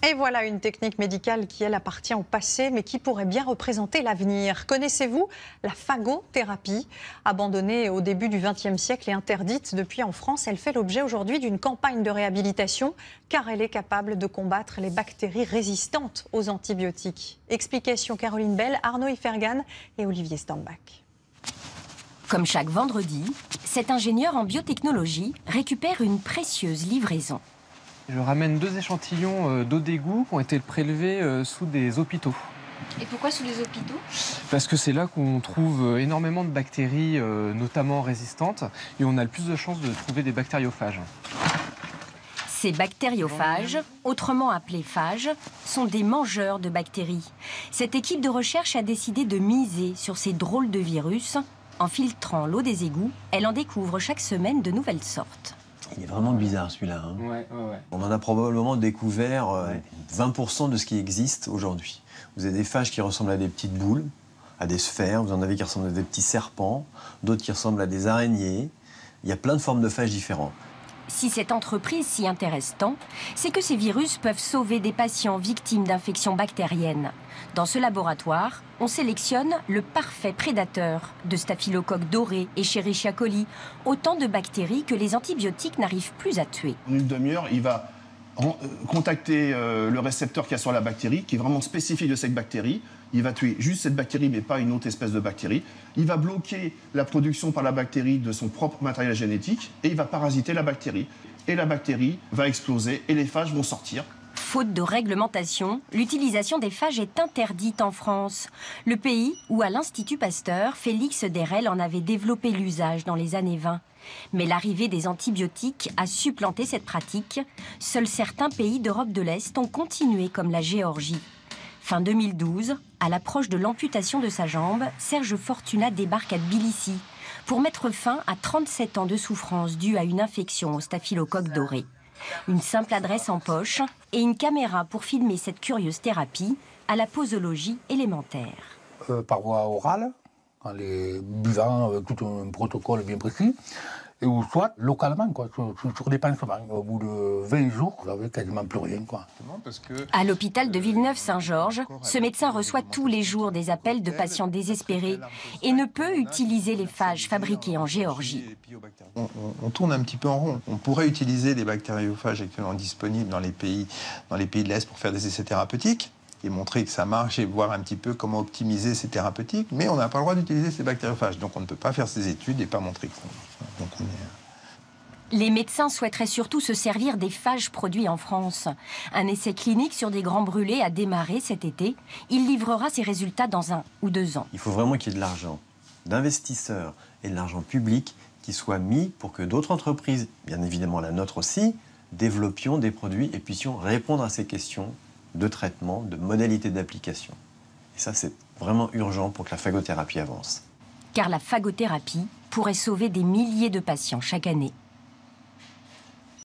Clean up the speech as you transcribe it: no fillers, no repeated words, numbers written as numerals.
Et voilà une technique médicale qui, elle, appartient au passé, mais qui pourrait bien représenter l'avenir. Connaissez-vous la phagothérapie? Abandonnée au début du XXe siècle et interdite depuis en France, elle fait l'objet aujourd'hui d'une campagne de réhabilitation, car elle est capable de combattre les bactéries résistantes aux antibiotiques. Explication Caroline Bell, Arnaud Ifergan et Olivier Stambach. Comme chaque vendredi, cet ingénieur en biotechnologie récupère une précieuse livraison. Je ramène 2 échantillons d'eau d'égout qui ont été prélevés sous des hôpitaux. Et pourquoi sous les hôpitaux? Parce que c'est là qu'on trouve énormément de bactéries, notamment résistantes, et on a le plus de chances de trouver des bactériophages. Ces bactériophages, autrement appelés phages, sont des mangeurs de bactéries. Cette équipe de recherche a décidé de miser sur ces drôles de virus. En filtrant l'eau des égouts, elle en découvre chaque semaine de nouvelles sortes. Il est vraiment bizarre celui-là. Hein. Ouais. On en a probablement découvert 20% de ce qui existe aujourd'hui. Vous avez des phages qui ressemblent à des petites boules, à des sphères, vous en avez qui ressemblent à des petits serpents, d'autres qui ressemblent à des araignées. Il y a plein de formes de phages différentes. Si cette entreprise s'y intéresse tant, c'est que ces virus peuvent sauver des patients victimes d'infections bactériennes. Dans ce laboratoire, on sélectionne le parfait prédateur de staphylocoque doré et Escherichia coli, autant de bactéries que les antibiotiques n'arrivent plus à tuer. En une demi-heure, il va contacter le récepteur qu'il y a sur la bactérie, qui est vraiment spécifique de cette bactérie. Il va tuer juste cette bactérie, mais pas une autre espèce de bactérie. Il va bloquer la production par la bactérie de son propre matériel génétique et il va parasiter la bactérie. Et la bactérie va exploser et les phages vont sortir. Faute de réglementation, l'utilisation des phages est interdite en France. Le pays où, à l'Institut Pasteur, Félix Derel en avait développé l'usage dans les années 20. Mais l'arrivée des antibiotiques a supplanté cette pratique. Seuls certains pays d'Europe de l'Est ont continué, comme la Géorgie. Fin 2012, à l'approche de l'amputation de sa jambe, Serge Fortuna débarque à Tbilissi pour mettre fin à 37 ans de souffrance due à une infection au staphylocoque doré. Une simple adresse en poche et une caméra pour filmer cette curieuse thérapie à la posologie élémentaire. Par voie orale, en les buvant avec tout un protocole bien précis, et ou soit localement, quoi, sur des pansements. Au bout de 20 jours, vous n'avez quasiment plus rien. Quoi. À l'hôpital de Villeneuve-Saint-Georges, ce médecin reçoit tous les jours des appels de patients désespérés et ne peut utiliser les phages fabriqués en Géorgie. On tourne un petit peu en rond. On pourrait utiliser les bactériophages actuellement disponibles dans les pays de l'Est pour faire des essais thérapeutiques et montrer que ça marche et voir un petit peu comment optimiser ces thérapeutiques, mais on n'a pas le droit d'utiliser ces bactériophages. Donc on ne peut pas faire ces études et pas montrer que ça marche. Donc Les médecins souhaiteraient surtout se servir des phages produits en France. Un essai clinique sur des grands brûlés a démarré cet été. Il livrera ses résultats dans 1 ou 2 ans. Il faut vraiment qu'il y ait de l'argent d'investisseurs et de l'argent public qui soit mis pour que d'autres entreprises, bien évidemment la nôtre aussi, développions des produits et puissions répondre à ces questions de traitement, de modalités d'application. Et ça, c'est vraiment urgent pour que la phagothérapie avance. Car la phagothérapie pourrait sauver des milliers de patients chaque année.